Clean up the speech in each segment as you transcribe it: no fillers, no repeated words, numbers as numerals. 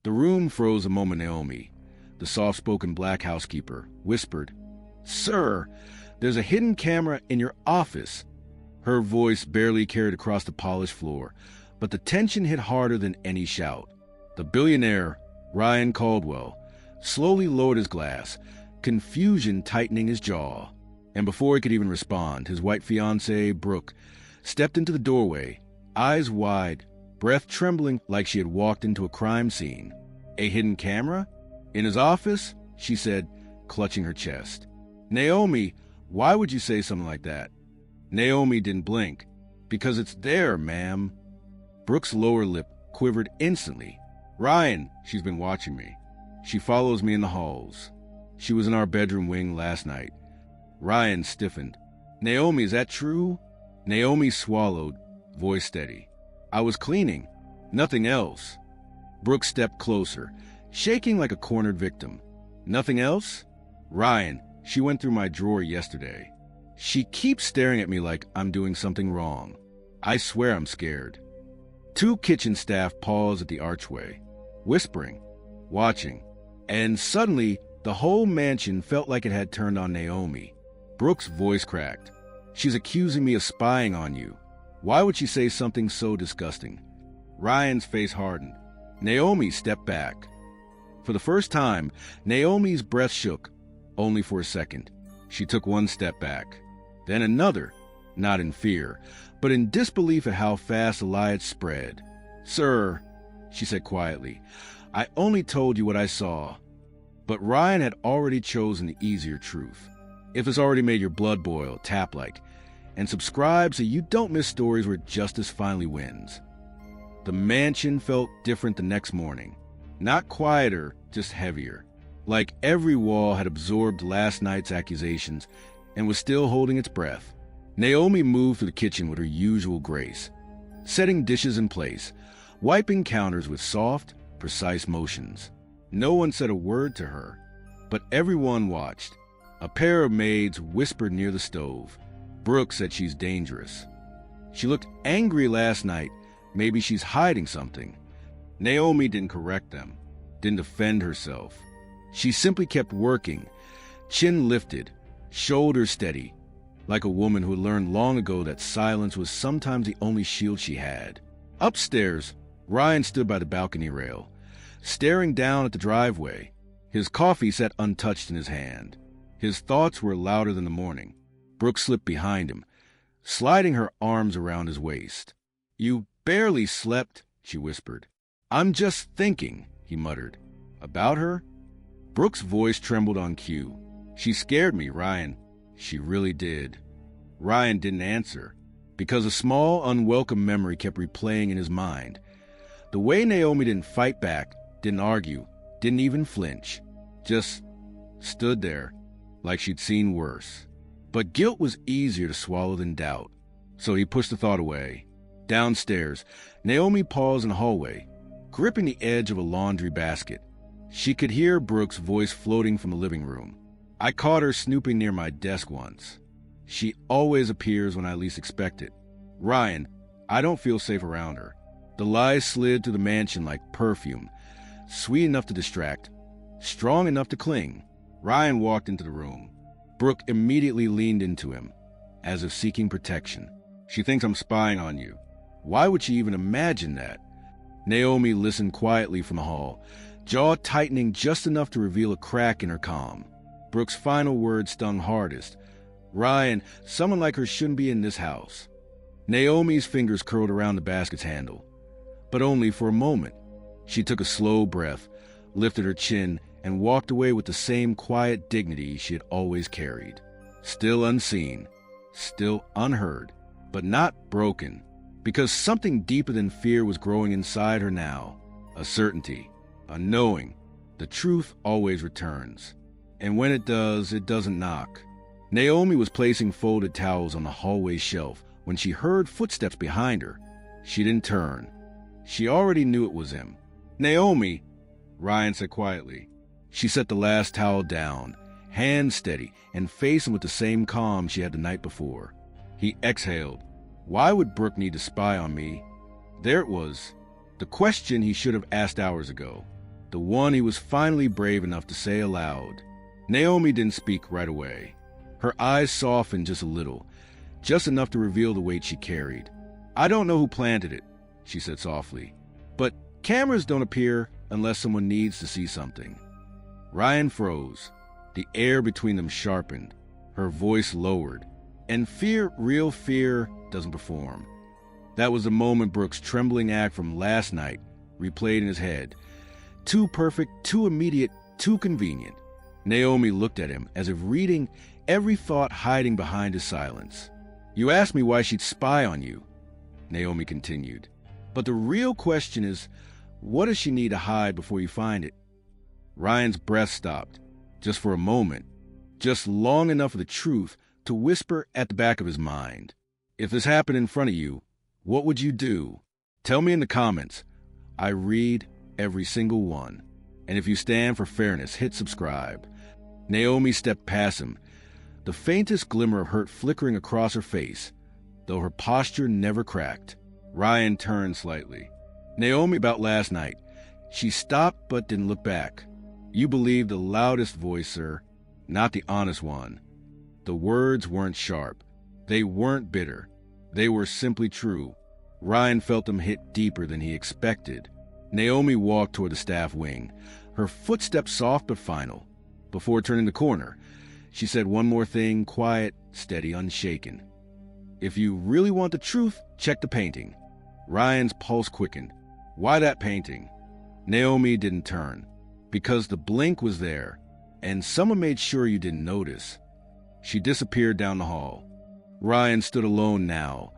The room froze a moment. Naomi, the soft-spoken black housekeeper, whispered, "Sir, there's a hidden camera in your office." Her voice barely carried across the polished floor, but the tension hit harder than any shout. The billionaire, Ryan Caldwell, slowly lowered his glass, confusion tightening his jaw. And before he could even respond, his white fiancée, Brooke, stepped into the doorway, eyes wide, breath trembling like she had walked into a crime scene. "A hidden camera? In his office?" she said, clutching her chest. "Naomi, why would you say something like that?" Naomi didn't blink. "Because it's there, ma'am." Brooke's lower lip quivered instantly. "Ryan, she's been watching me. She follows me in the halls. She was in our bedroom wing last night." Ryan stiffened. "Naomi, is that true?" Naomi swallowed, voice steady. "I was cleaning. Nothing else." Brooke stepped closer, shaking like a cornered victim. "Nothing else?" "Ryan, she went through my drawer yesterday. She keeps staring at me like I'm doing something wrong. I swear I'm scared." Two kitchen staff paused at the archway, whispering, watching, and suddenly the whole mansion felt like it had turned on Naomi. Brooke's voice cracked. "She's accusing me of spying on you. Why would she say something so disgusting?" Ryan's face hardened. Naomi stepped back. For the first time, Naomi's breath shook, only for a second. She took one step back, then another, not in fear, but in disbelief at how fast the lie had spread. "Sir," she said quietly, "I only told you what I saw." But Ryan had already chosen the easier truth. If it's already made your blood boil, tap like, and subscribe so you don't miss stories where justice finally wins. The mansion felt different the next morning. Not quieter, just heavier. Like every wall had absorbed last night's accusations and was still holding its breath. Naomi moved through the kitchen with her usual grace, setting dishes in place, wiping counters with soft, precise motions. No one said a word to her, but everyone watched. A pair of maids whispered near the stove. Brooke said she's dangerous. She looked angry last night. Maybe she's hiding something. Naomi didn't correct them, didn't defend herself. She simply kept working, chin lifted, shoulders steady, like a woman who had learned long ago that silence was sometimes the only shield she had. Upstairs, Ryan stood by the balcony rail, staring down at the driveway, his coffee set untouched in his hand. His thoughts were louder than the morning. Brooke slipped behind him, sliding her arms around his waist. "You barely slept," she whispered. "I'm just thinking," he muttered. "About her?" Brooke's voice trembled on cue. "She scared me, Ryan." She really did. Ryan didn't answer, because a small, unwelcome memory kept replaying in his mind. The way Naomi didn't fight back, didn't argue, didn't even flinch. Just stood there, like she'd seen worse. But guilt was easier to swallow than doubt, so he pushed the thought away. Downstairs, Naomi paused in the hallway, gripping the edge of a laundry basket. She could hear Brooke's voice floating from the living room. "I caught her snooping near my desk once. She always appears when I least expect it. Ryan, I don't feel safe around her." The lies slid through the mansion like perfume, sweet enough to distract, strong enough to cling. Ryan walked into the room. Brooke immediately leaned into him, as if seeking protection. "She thinks I'm spying on you. Why would she even imagine that?" Naomi listened quietly from the hall, jaw tightening just enough to reveal a crack in her calm. Brooke's final words stung hardest. "Ryan, someone like her shouldn't be in this house." Naomi's fingers curled around the basket's handle, but only for a moment. She took a slow breath, lifted her chin, and walked away with the same quiet dignity she had always carried. Still unseen, still unheard, but not broken, because something deeper than fear was growing inside her now. A certainty, a knowing. The truth always returns. And when it does, it doesn't knock. Naomi was placing folded towels on the hallway shelf when she heard footsteps behind her. She didn't turn. She already knew it was him. "Naomi," Ryan said quietly. She set the last towel down, hands steady, and facing with the same calm she had the night before. He exhaled. Why would Brooke need to spy on me? There it was, the question he should have asked hours ago. the one he was finally brave enough to say aloud. Naomi didn't speak right away. Her eyes softened just a little, just enough to reveal the weight she carried. "I don't know who planted it," she said softly, "but cameras don't appear unless someone needs to see something." Ryan froze. The air between them sharpened. Her voice lowered. And fear, real fear, doesn't perform. That was the moment Brooks' trembling act from last night replayed in his head. Too perfect, too immediate, too convenient. Naomi looked at him as if reading every thought hiding behind his silence. "You asked me why she'd spy on you," Naomi continued. "But the real question is, what does she need to hide before you find it?" Ryan's breath stopped, just for a moment, just long enough for the truth to whisper at the back of his mind. "If this happened in front of you, what would you do? Tell me in the comments. I read every single one. And if you stand for fairness, hit subscribe." Naomi stepped past him, the faintest glimmer of hurt flickering across her face, though her posture never cracked. Ryan turned slightly. "Naomi, about last night." She stopped but didn't look back. "You believed the loudest voice, sir, not the honest one." The words weren't sharp. They weren't bitter. They were simply true. Ryan felt them hit deeper than he expected. Naomi walked toward the staff wing, her footsteps soft but final. Before turning the corner, she said one more thing, quiet, steady, unshaken. "If you really want the truth, check the painting." Ryan's pulse quickened. "Why that painting?" Naomi didn't turn. "Because the blink was there, and someone made sure you didn't notice." She disappeared down the hall. Ryan stood alone now,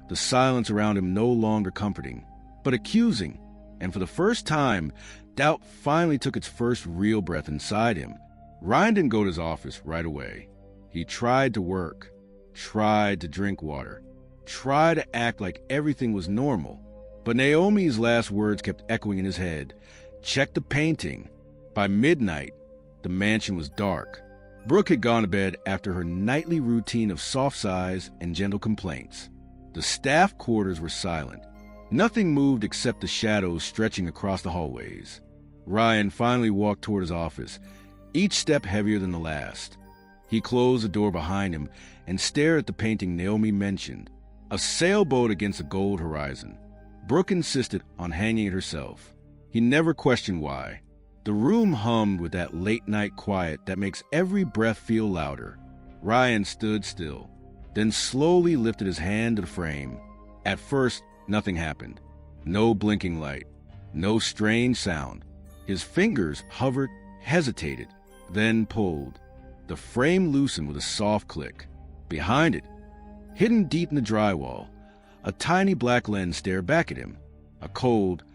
the silence around him no longer comforting, but accusing, and for the first time, doubt finally took its first real breath inside him. Ryan didn't go to his office right away. He tried to work, tried to drink water, tried to act like everything was normal. But Naomi's last words kept echoing in his head. Check the painting. By midnight, the mansion was dark. Brooke had gone to bed after her nightly routine of soft sighs and gentle complaints. The staff quarters were silent. Nothing moved except the shadows stretching across the hallways. Ryan finally walked toward his office, each step heavier than the last. He closed the door behind him and stared at the painting Naomi mentioned, a sailboat against a gold horizon. Brooke insisted on hanging it herself. He never questioned why. The room hummed with that late-night quiet that makes every breath feel louder. Ryan stood still, then slowly lifted his hand to the frame. At first, nothing happened. No blinking light, no strange sound. His fingers hovered, hesitated, then pulled. The frame loosened with a soft click. Behind it, hidden deep in the drywall, a tiny black lens stared back at him. A cold,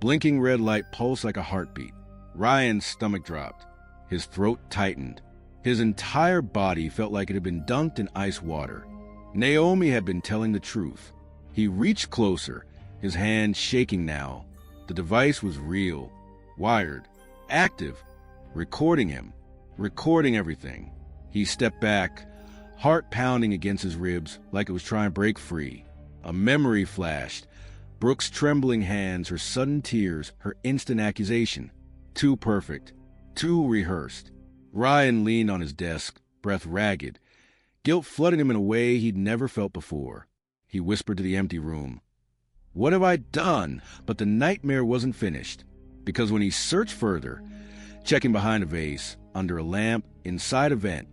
blinking red light pulsed like a heartbeat. Ryan's stomach dropped. His throat tightened. His entire body felt like it had been dunked in ice water. Naomi had been telling the truth. He reached closer, his hand shaking now. The device was real, wired, active, recording him, recording everything. He stepped back, heart pounding against his ribs like it was trying to break free. A memory flashed. Brooke's trembling hands, her sudden tears, her instant accusation. Too perfect, too rehearsed. Ryan leaned on his desk, breath ragged. Guilt flooded him in a way he'd never felt before. He whispered to the empty room, "What have I done?" But the nightmare wasn't finished, because when he searched further, checking behind a vase, under a lamp, inside a vent,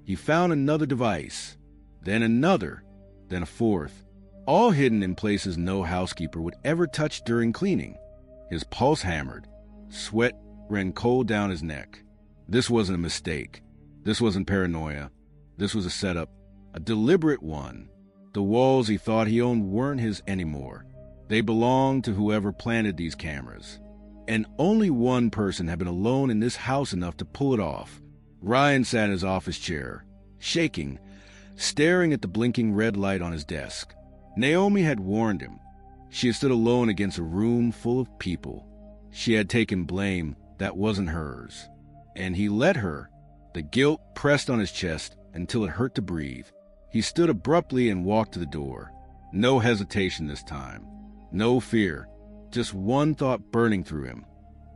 he found another device, then another, then a fourth, all hidden in places no housekeeper would ever touch during cleaning. His pulse hammered. Sweat ran cold down his neck. This wasn't a mistake. This wasn't paranoia. This was a setup, a deliberate one. The walls he thought he owned weren't his anymore. They belonged to whoever planted these cameras. And only one person had been alone in this house enough to pull it off. Ryan sat in his office chair, shaking, staring at the blinking red light on his desk. Naomi had warned him. She had stood alone against a room full of people. She had taken blame that wasn't hers. And he let her. The guilt pressed on his chest until it hurt to breathe. He stood abruptly and walked to the door. No hesitation this time. No fear. Just one thought burning through him.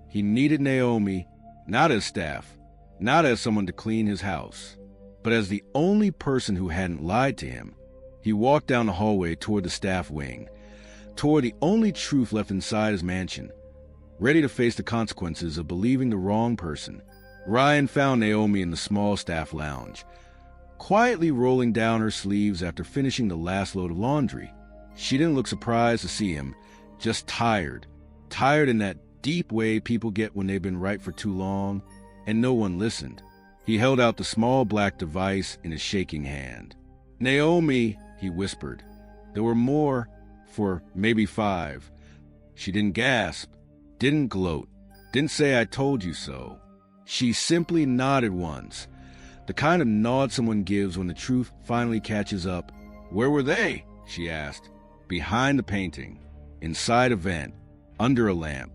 He needed Naomi, not as staff, not as someone to clean his house, but as the only person who hadn't lied to him. He walked down the hallway toward the staff wing, toward the only truth left inside his mansion, ready to face the consequences of believing the wrong person. Ryan found Naomi in the small staff lounge, quietly rolling down her sleeves after finishing the last load of laundry. She didn't look surprised to see him, just tired. Tired in that deep way people get when they've been right for too long, and no one listened. He held out the small black device in his shaking hand. "Naomi," he whispered. There were more, for maybe 5. She didn't gasp, didn't gloat, didn't say "I told you so." She simply nodded once, the kind of nod someone gives when the truth finally catches up. "Where were they?" she asked. "Behind the painting, inside a vent, under a lamp,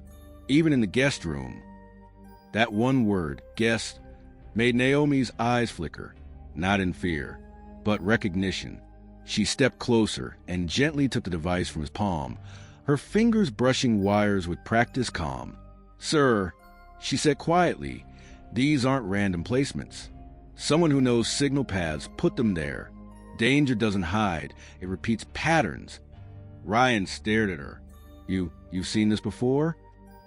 even in the guest room." That one word, guest, made Naomi's eyes flicker, not in fear, but recognition. She stepped closer and gently took the device from his palm, her fingers brushing wires with practiced calm. "Sir," she said quietly, "these aren't random placements. Someone who knows signal paths put them there. Danger doesn't hide, it repeats patterns." Ryan stared at her. You've seen this before?"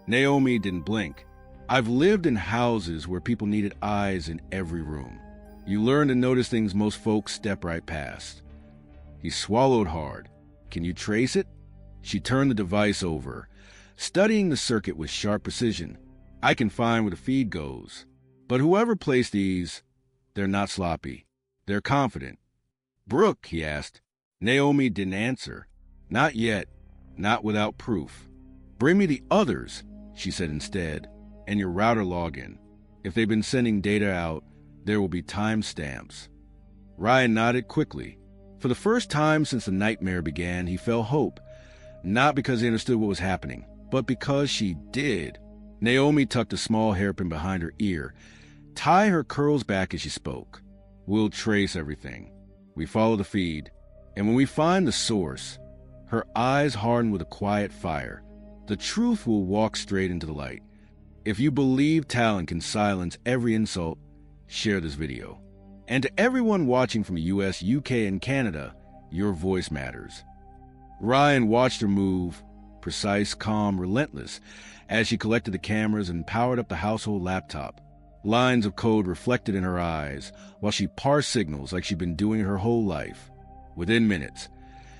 Naomi didn't blink. "I've lived in houses where people needed eyes in every room. You learn to notice things most folks step right past." He swallowed hard. "Can you trace it?" She turned the device over, studying the circuit with sharp precision. "I can find where the feed goes. But whoever placed these, they're not sloppy. They're confident." "Brooke," he asked. Naomi didn't answer. "Not yet. Not without proof." "Bring me the others," she said instead, "and your router login. If they've been sending data out, there will be timestamps." Ryan nodded quickly. For the first time since the nightmare began, he felt hope, not because he understood what was happening, but because she did. Naomi tucked a small hairpin behind her ear, tie her curls back as she spoke. "We'll trace everything. We follow the feed, and when we find the source," her eyes hardened with a quiet fire, "the truth will walk straight into the light. If you believe talent can silence every insult, share this video. And to everyone watching from the US, UK, and Canada, your voice matters." Ryan watched her move, precise, calm, relentless, as she collected the cameras and powered up the household laptop. Lines of code reflected in her eyes, while she parsed signals like she'd been doing her whole life. Within minutes,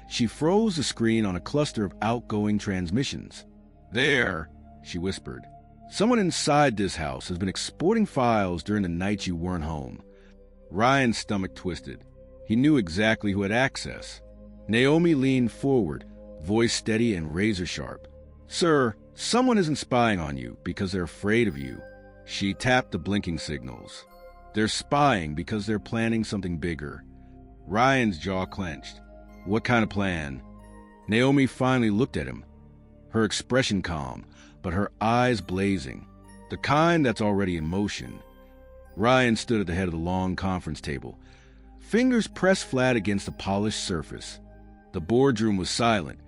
she froze the screen on a cluster of outgoing transmissions. "There," she whispered. "Someone inside this house has been exporting files during the nights you weren't home." Ryan's stomach twisted. He knew exactly who had access. Naomi leaned forward, voice steady and razor-sharp. "Sir, someone isn't spying on you because they're afraid of you." She tapped the blinking signals. "They're spying because they're planning something bigger." Ryan's jaw clenched. "What kind of plan?" Naomi finally looked at him, her expression calm, but her eyes blazing. "The kind that's already in motion." Ryan stood at the head of the long conference table, fingers pressed flat against the polished surface. The boardroom was silent,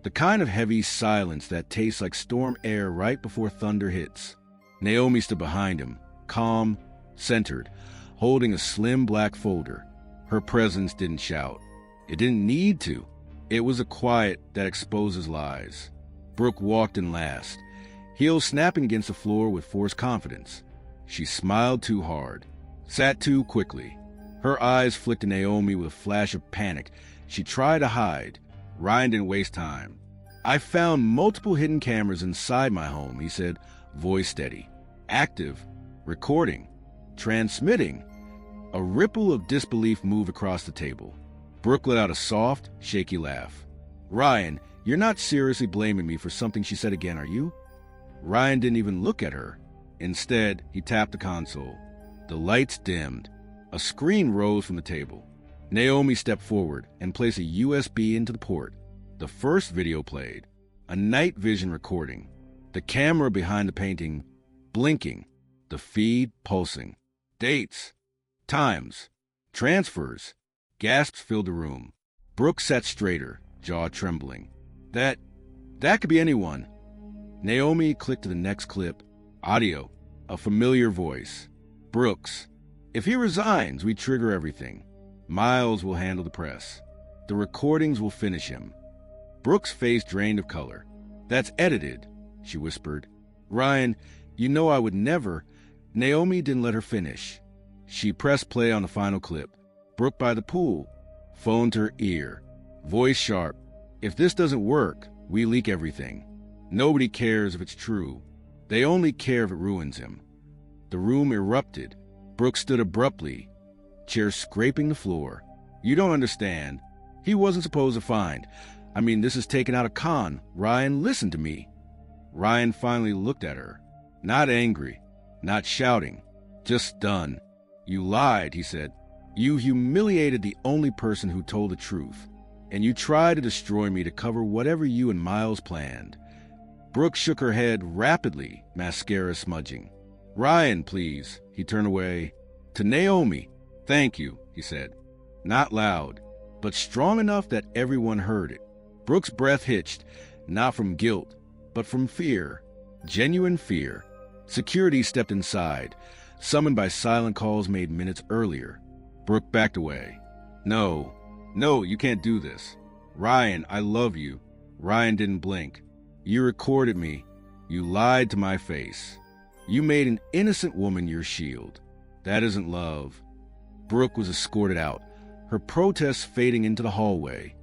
the kind of heavy silence that tastes like storm air right before thunder hits. Naomi stood behind him, calm, centered, holding a slim black folder. Her presence didn't shout. It didn't need to. It was a quiet that exposes lies. Brooke walked in last, heels snapping against the floor with forced confidence. She smiled too hard, sat too quickly. Her eyes flicked at Naomi with a flash of panic. She tried to hide. Ryan didn't waste time. "I found multiple hidden cameras inside my home," he said, voice steady. "Active, recording, transmitting." A ripple of disbelief moved across the table. Brooke let out a soft, shaky laugh. "Ryan, you're not seriously blaming me for something she said again, are you?" Ryan didn't even look at her. Instead, he tapped the console. The lights dimmed. A screen rose from the table. Naomi stepped forward and placed a USB into the port. The first video played, a night vision recording. The camera behind the painting blinking, the feed pulsing. Dates, times, transfers. Gasps filled the room. Brooke sat straighter, jaw trembling. That could be anyone." Naomi clicked to the next clip, Audio. A familiar voice. Brooks. If he resigns, we trigger everything. Miles will handle the press. The recordings will finish him. Brooks' face drained of color. That's edited, she whispered. Ryan, you know I would never. Naomi didn't let her finish. She pressed play on the final clip. Brooke by the pool. Phone to her ear. Voice sharp. If this doesn't work, we leak everything. Nobody cares if it's true. They only care if it ruins him. The room erupted. Brooke stood abruptly, chair scraping the floor. You don't understand. He wasn't supposed to find. This is taken out of con. Ryan, listen to me. Ryan finally looked at her. Not angry, not shouting, just stunned. You lied, he said. You humiliated the only person who told the truth. And you tried to destroy me to cover whatever you and Miles planned. Brooke shook her head rapidly, mascara smudging. Ryan, please. He turned away. To Naomi. Thank you, he said. Not loud, but strong enough that everyone heard it. Brooke's breath hitched, not from guilt, but from fear. Genuine fear. Security stepped inside, summoned by silent calls made minutes earlier. Brooke backed away. No, you can't do this. Ryan, I love you. Ryan didn't blink. You recorded me. You lied to my face. You made an innocent woman your shield. That isn't love. Brooke was escorted out, her protest fading into the hallway.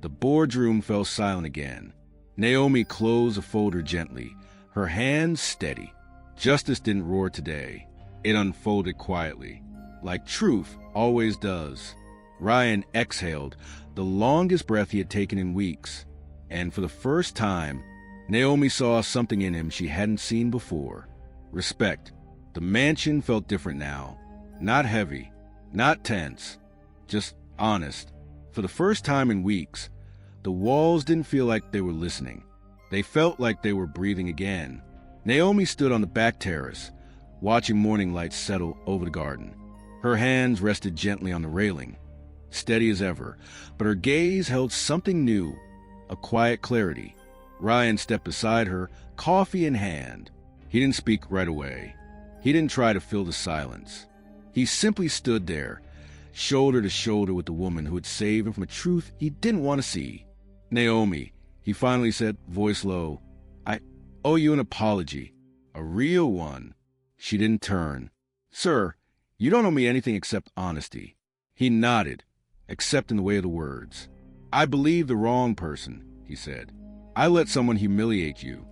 The boardroom fell silent again. Naomi closed the folder gently, her hands steady. Justice didn't roar today. It unfolded quietly, like truth always does. Ryan exhaled, the longest breath he had taken in weeks. And for the first time, Naomi saw something in him she hadn't seen before. Respect. The mansion felt different now. Not heavy, not tense, just honest. For the first time in weeks, the walls didn't feel like they were listening. They felt like they were breathing again. Naomi stood on the back terrace, watching morning light settle over the garden. Her hands rested gently on the railing, steady as ever, but her gaze held something new, a quiet clarity. Ryan stepped beside her, coffee in hand. He didn't speak right away. He didn't try to fill the silence. He simply stood there, shoulder to shoulder with the woman who had saved him from a truth he didn't want to see. Naomi, he finally said, voice low, I owe you an apology. A real one. She didn't turn. Sir, you don't owe me anything except honesty. He nodded, except in the way of the words. I believed the wrong person, he said. I let someone humiliate you.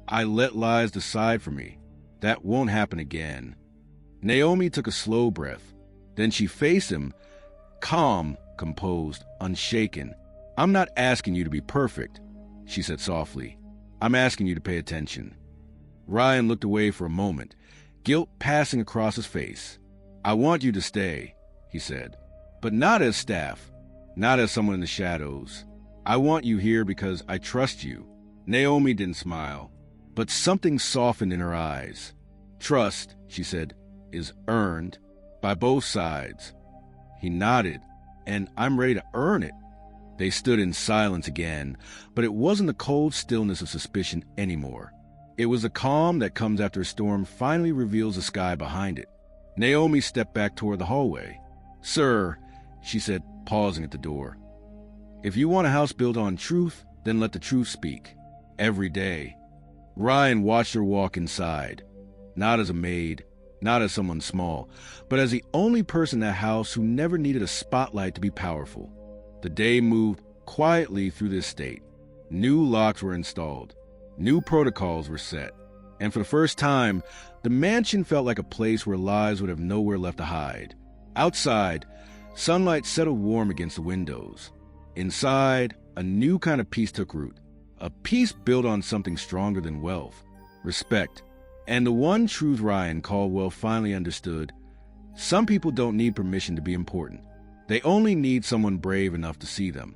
I let lies decide for me. That won't happen again. Naomi took a slow breath. Then she faced him, calm, composed, unshaken. I'm not asking you to be perfect, she said softly. I'm asking you to pay attention. Ryan looked away for a moment, guilt passing across his face. I want you to stay, he said, but not as staff, not as someone in the shadows. I want you here because I trust you. Naomi didn't smile, but something softened in her eyes. Trust, she said, is earned by both sides. He nodded, and I'm ready to earn it. They stood in silence again, but it wasn't the cold stillness of suspicion anymore. It was the calm that comes after a storm finally reveals the sky behind it. Naomi stepped back toward the hallway. Sir, she said, pausing at the door. If you want a house built on truth, then let the truth speak. Every day. Ryan watched her walk inside, not as a maid, not as someone small, but as the only person in that house who never needed a spotlight to be powerful. The day moved quietly through the estate. New locks were installed. New protocols were set. And for the first time, the mansion felt like a place where lies would have nowhere left to hide. Outside, sunlight settled warm against the windows. Inside, a new kind of peace took root. A peace built on something stronger than wealth, respect. And the one truth Ryan Caldwell finally understood, some people don't need permission to be important. They only need someone brave enough to see them.